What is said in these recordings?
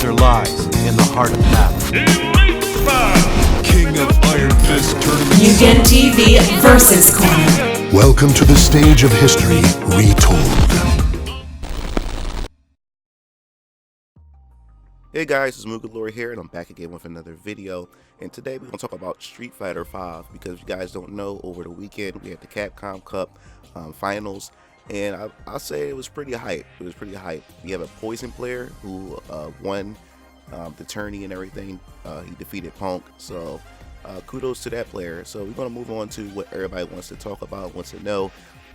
answer lies in the heart of battle. King of Iron Fist Tournament. Mugen TV versus Corner. Welcome to the stage of history retold. Hey guys, it's Mugalore here, and I'm back again with another video. And today we're going to talk about Street Fighter V, because if you guys don't know, over the weekend we had the Capcom Cup finals, and I'll say it was pretty hype. It was pretty hype. We have a Poison player who won the tourney and everything. He defeated Punk, so kudos to that player. So we're going to move on to what everybody wants to talk about, wants to know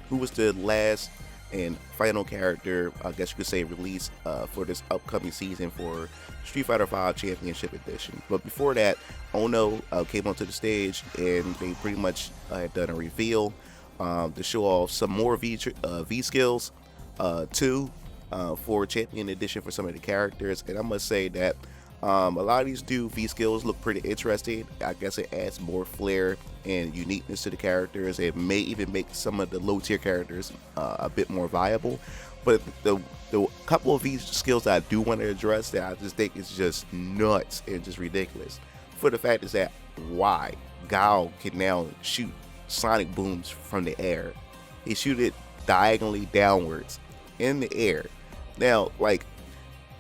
who was the last and final character, I guess you could say, released for this upcoming season for Street Fighter V Championship Edition. But before that, Ono came onto the stage, and they pretty much had done a reveal to show off some more V skills too for Champion Edition for some of the characters. And I must say that a lot of these new V skills look pretty interesting. I guess it adds more flair and uniqueness to the characters. It may even make some of the low tier characters a bit more viable. But the couple of V skills that I do want to address that I just think is just nuts and just ridiculous, for the fact is that why Gao can now shoot sonic booms from the air. He shoot it diagonally downwards in the air. Now, like,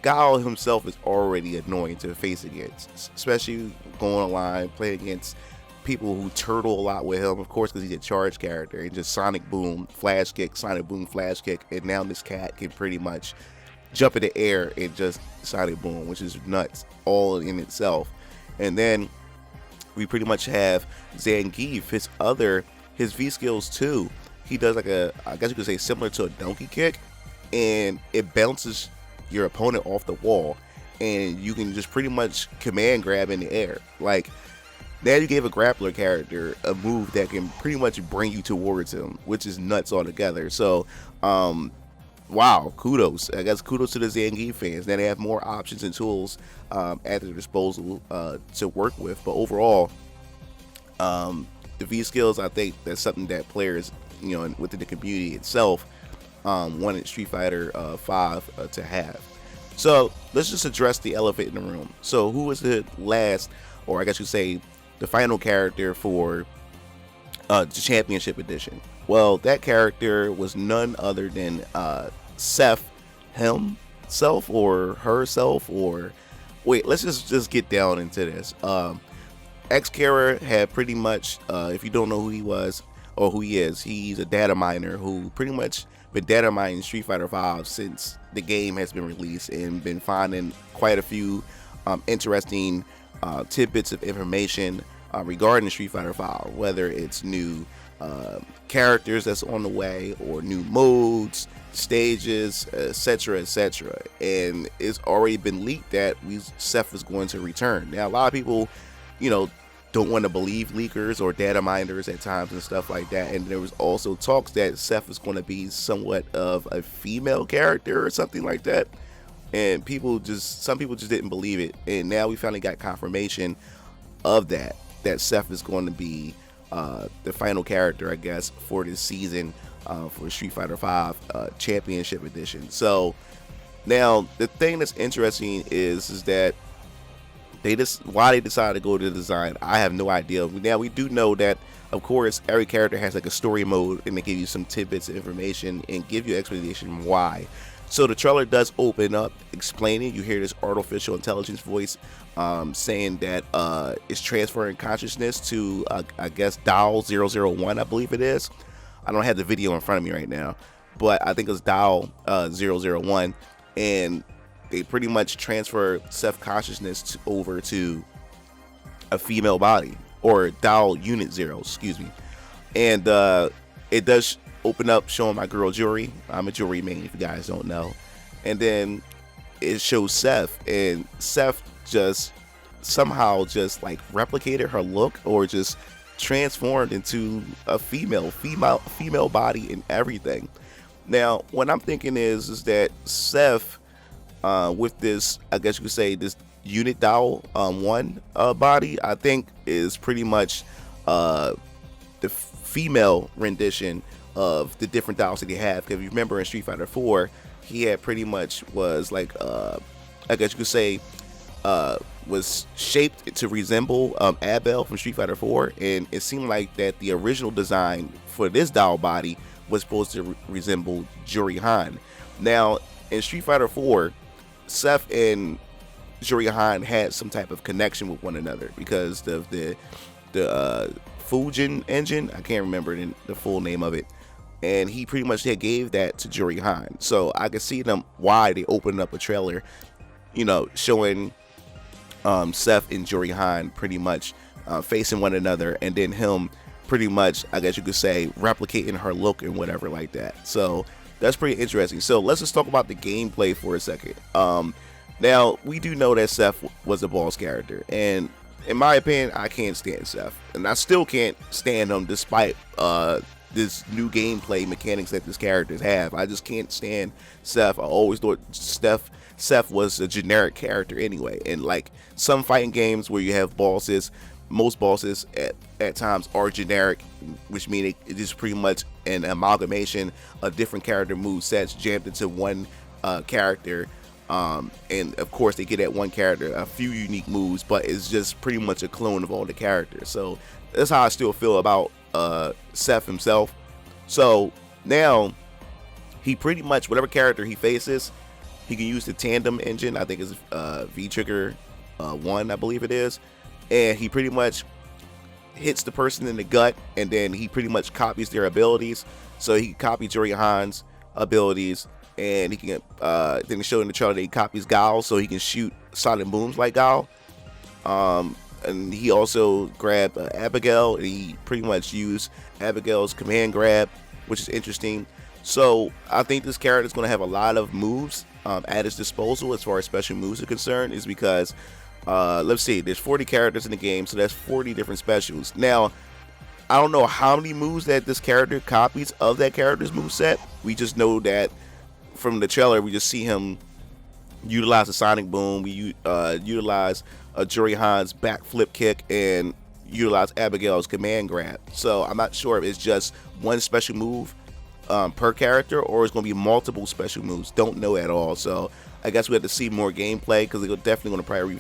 Gao himself is already annoying to face against, especially going online, playing against people who turtle a lot with him, of course, because he's a charge character, and just sonic boom, flash kick, sonic boom, flash kick, and now this cat can pretty much jump in the air and just sonic boom, which is nuts all in itself. And then we pretty much have Zangief, his V skills too. He does like I guess you could say similar to a donkey kick, and it bounces your opponent off the wall, and you can just pretty much command grab in the air. Like, now you gave a grappler character a move that can pretty much bring you towards him, which is nuts altogether. So wow, kudos. I guess kudos to the Zangief fans. Now they have more options and tools at their disposal to work with. But overall, the V skills, I think that's something that players, you know, within the community itself wanted Street Fighter V to have. So let's just address the elephant in the room. So who was the last, or I guess you say the final character for the Championship Edition? Well, that character was none other than Seth himself or herself, or wait, let's just get down into this. X-Kara had pretty much, if you don't know who he was or who he is, he's a data miner who pretty much been data mining Street Fighter V since the game has been released, and been finding quite a few interesting tidbits of information regarding Street Fighter V, whether it's new characters that's on the way, or new modes, stages, etc., etc. And it's already been leaked that Seth is going to return. Now, a lot of people, you know, don't want to believe leakers or data miners at times and stuff like that, and there was also talks that Seth is going to be somewhat of a female character or something like that, and some people just didn't believe it. And now we finally got confirmation of that Seth is going to be the final character, I guess, for this season for Street Fighter V Championship Edition. So now the thing that's interesting is that why they decided to go to the design, I have no idea. Now we do know that, of course, every character has like a story mode, and they give you some tidbits of information and give you explanation why. So the trailer does open up explaining. You hear this artificial intelligence voice saying that it's transferring consciousness to I guess Dial 001, I believe it is. I don't have the video in front of me right now, but I think it's Dial 001, and they pretty much transfer Seth consciousness over to a female body, or Dial Unit 0, excuse me. And it does open up showing my girl Juri. I'm a Juri main, if you guys don't know. And then it shows Seth, and Seth just somehow just like replicated her look, or just transformed into a female body and everything. Now, what I'm thinking is that Seth, with this, I guess you could say, this Unit Dial 1 body, I think is pretty much the female rendition of the different dials that he have. Because if you remember in Street Fighter 4, he had pretty much was like I guess you could say was shaped to resemble Abel from Street Fighter 4, and it seemed like that the original design for this doll body was supposed to resemble Juri Han. Now, in Street Fighter 4, Seth and Juri Han had some type of connection with one another because of the Fujin engine. I can't remember the full name of it, and he pretty much gave that to Juri Han. So I could see them why they opened up a trailer, showing Seth and Juri Han pretty much facing one another, and then him pretty much, I guess you could say, replicating her look and whatever like that. So that's pretty interesting. So let's just talk about the gameplay for a second. Now, we do know that Seth was a boss character, and in my opinion, I can't stand Seth, and I still can't stand him despite this new gameplay mechanics that these characters have. I just can't stand Seth. I always thought Seth was a generic character anyway, and like some fighting games where you have bosses, most bosses at times are generic, which means it is pretty much an amalgamation of different character move sets jammed into one character. And of course they get that one character a few unique moves, but it's just pretty much a clone of all the characters. So that's how I still feel about Seth himself. So now he pretty much, whatever character he faces, he can use the TANDEN engine. I think it's V-Trigger 1, I believe it is, and he pretty much hits the person in the gut, and then he pretty much copies their abilities. So he can copy Juri Han's abilities, and he can then show in the trailer that he copies Gao, so he can shoot sonic booms like Gao. And he also grabbed Abigail, and he pretty much used Abigail's command grab, which is interesting. So I think this character is going to have a lot of moves at his disposal as far as special moves are concerned, is because let's see, there's 40 characters in the game, so that's 40 different specials. Now, I don't know how many moves that this character copies of that character's moveset. We just know that from the trailer, we just see him utilize a sonic boom. We utilize Juri Han's backflip kick and utilize Abigail's command grab. So I'm not sure if it's just one special move per character, or it's going to be multiple special moves. Don't know at all. So I guess we have to see more gameplay, because they're definitely going to probably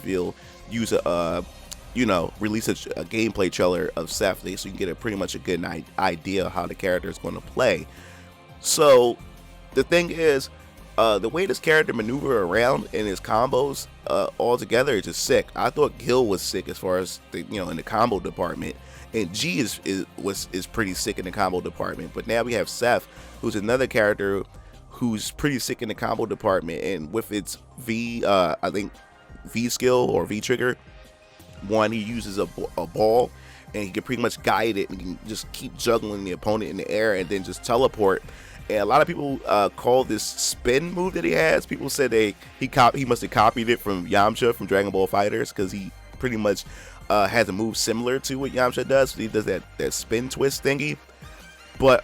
release a gameplay trailer of Seth, so you can get pretty much a good idea of how the character is going to play. So the thing is, the way this character maneuver around in his combos altogether is just sick. I thought Gil was sick as far as in the combo department, and G is pretty sick in the combo department. But now we have Seth, who's another character who's pretty sick in the combo department, and with its I think V skill or V trigger, one, he uses a ball, and he can pretty much guide it and can just keep juggling the opponent in the air and then just teleport. And a lot of people call this spin move that he has. People said he must have copied it from Yamcha from Dragon Ball FighterZ, because he pretty much has a move similar to what Yamcha does. So he does that spin twist thingy. But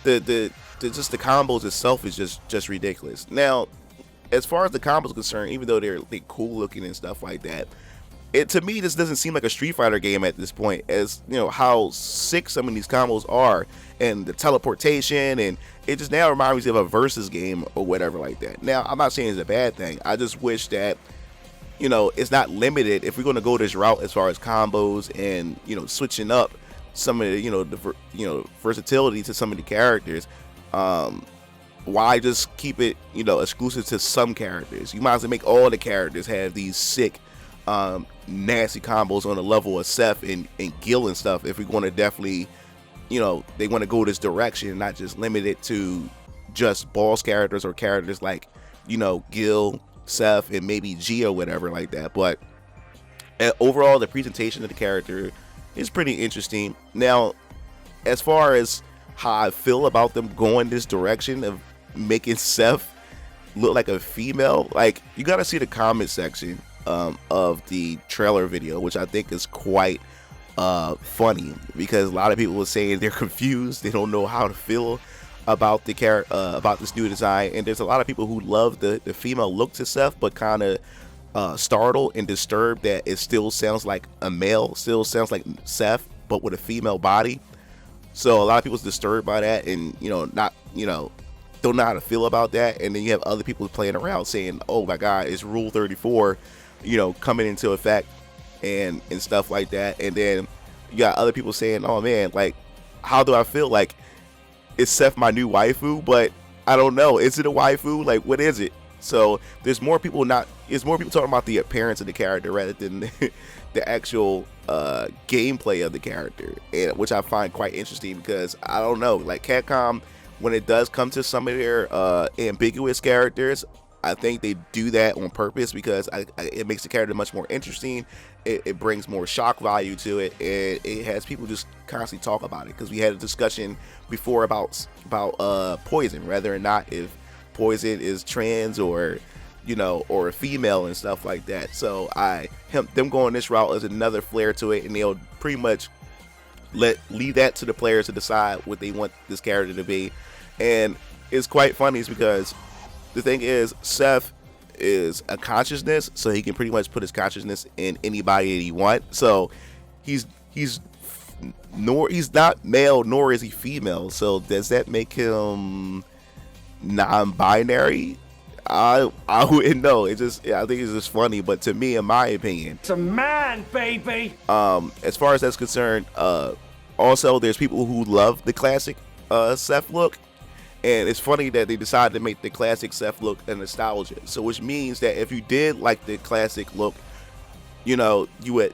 the combos itself is just ridiculous. Now, as far as the combos are concerned, even though they're cool looking and stuff like that, to me this doesn't seem like a Street Fighter game at this point, as how sick some of these combos are, and the teleportation, and it just now reminds me of a versus game or whatever like that. Now, I'm not saying it's a bad thing. I just wish that it's not limited. If we're going to go this route as far as combos and switching up some of the versatility to some of the characters, why just keep it exclusive to some characters? You might as well make all the characters have these sick nasty combos on the level of Seth and Gil and stuff, if we're going to definitely they want to go this direction and not just limit it to just boss characters or characters like Gil, Seth, and maybe G or whatever like that. But overall, the presentation of the character is pretty interesting. Now, as far as how I feel about them going this direction of making Seth look like a female, like, you gotta see the comment section of the trailer video, which I think is quite funny, because a lot of people were saying they're confused, they don't know how to feel about the about this new design. And there's a lot of people who love the female look to Seth, but kind of startled and disturbed that it still sounds like a male, still sounds like Seth, but with a female body. So a lot of people's disturbed by that, and don't know how to feel about that. And then you have other people playing around saying, oh my god, it's Rule 34, coming into effect and stuff like that. And then you got other people saying, oh man, like, how do I feel? Like, is Seth my new waifu? But I don't know. Is it a waifu? Like, what is it? So there's more people talking about the appearance of the character rather than the actual gameplay of the character, and which I find quite interesting, because I don't know, like, Capcom, when it does come to some of their ambiguous characters, I think they do that on purpose, because it makes the character much more interesting. It brings more shock value to it, and it has people just constantly talk about it, because we had a discussion before about Poison, whether or not if Poison is trans or or a female and stuff like that. So them going this route is another flair to it, and they'll pretty much leave that to the players to decide what they want this character to be. And it's quite funny because the thing is, Seth is a consciousness, so he can pretty much put his consciousness in anybody that he wants. So he's not male, nor is he female. So does that make him non-binary? I wouldn't know. I think it's just funny. But to me, in my opinion, It's a man, baby. as far as that's concerned, also there's people who love the classic Seth look, and it's funny that they decided to make the classic Seth look a nostalgia. So which means that if you did like the classic look, you would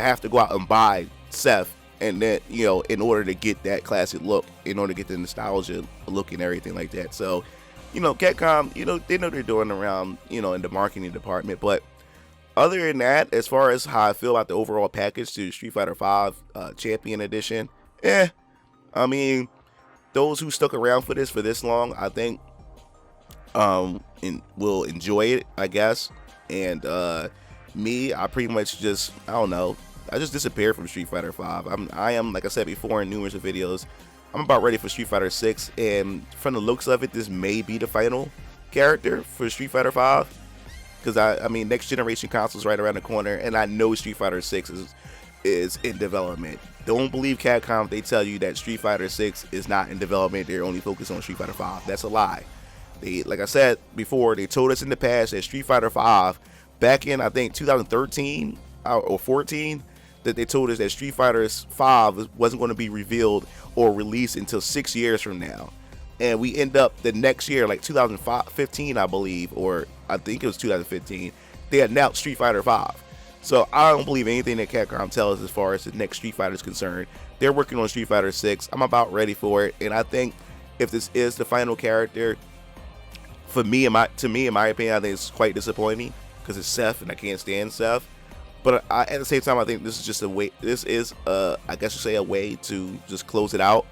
have to go out and buy Seth, and then in order to get that classic look, in order to get the nostalgia look and everything like that. So Capcom, they know they're doing around, in the marketing department. But other than that, as far as how I feel about the overall package to Street Fighter V Champion Edition, I mean, those who stuck around for this long, I think, will enjoy it, I guess. And me, I pretty much just, I don't know, I just disappeared from Street Fighter V. I am, like I said before in numerous videos, I'm about ready for Street Fighter 6, and from the looks of it, this may be the final character for Street Fighter 5, because I mean, next generation consoles right around the corner, and I know Street Fighter 6 is in development. Don't believe Capcom if they tell you that Street Fighter 6 is not in development. They're only focused on Street Fighter 5. That's a lie. Like I said before, they told us in the past that Street Fighter 5, back in I think 2013 or 14, that they told us that Street Fighter 5 wasn't going to be revealed or released until 6 years from now. And we end up the next year, like 2015, I believe, or I think it was 2015, they announced Street Fighter 5. So I don't believe anything that Capcom tells us as far as the next Street Fighter is concerned. They're working on Street Fighter 6. I'm about ready for it, and I think if this is the final character, for me, in my opinion, I think it's quite disappointing, because it's Seth, and I can't stand Seth. But at the same time, I think this is just a way. This is, I guess you say, a way to just close it out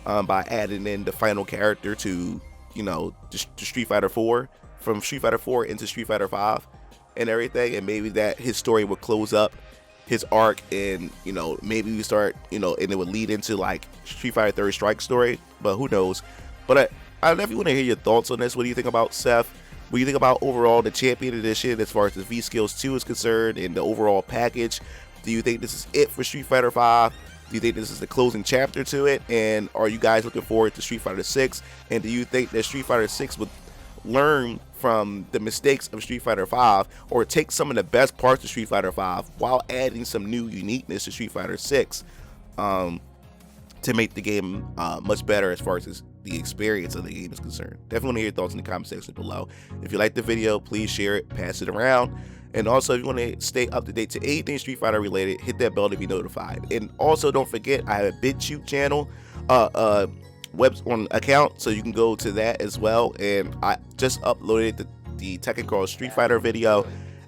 by adding in the final character to, to Street Fighter 4, from Street Fighter 4 into Street Fighter 5, and everything. And maybe that his story would close up his arc, and maybe we start, and it would lead into like Street Fighter Third Strike story. But who knows? But I definitely want to hear your thoughts on this. What do you think about Seth? What do you think about overall the Champion Edition as far as the V-Skills 2 is concerned, and the overall package? Do you think this is it for Street Fighter 5? Do you think this is the closing chapter to it? And are you guys looking forward to Street Fighter 6? And do you think that Street Fighter 6 would learn from the mistakes of Street Fighter 5, or take some of the best parts of Street Fighter 5 while adding some new uniqueness to Street Fighter 6 to make the game much better as far as the experience of the game is concerned? Definitely want to hear your thoughts in the comment section below. If you like the video, please share it, pass it around. And also, if you want to stay up to date to anything Street Fighter related, hit that bell to be notified. And also, don't forget, I have a BitChute channel account, so you can go to that as well. And I just uploaded the Tekken Cross Street Fighter video,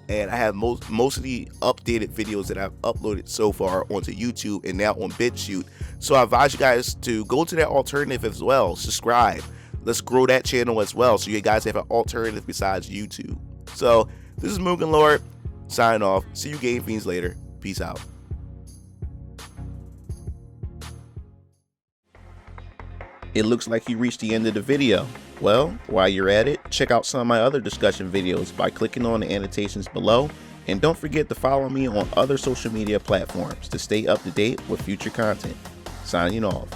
and I have most of the updated videos that I've uploaded so far onto YouTube and now on BitChute. So I advise you guys to go to that alternative as well. Subscribe. Let's grow that channel as well, so you guys have an alternative besides YouTube. So this is Mugen Lord signing off. See you Game Fiends later. Peace out. It looks like you reached the end of the video. Well, while you're at it, check out some of my other discussion videos by clicking on the annotations below, and don't forget to follow me on other social media platforms to stay up to date with future content. Signing off.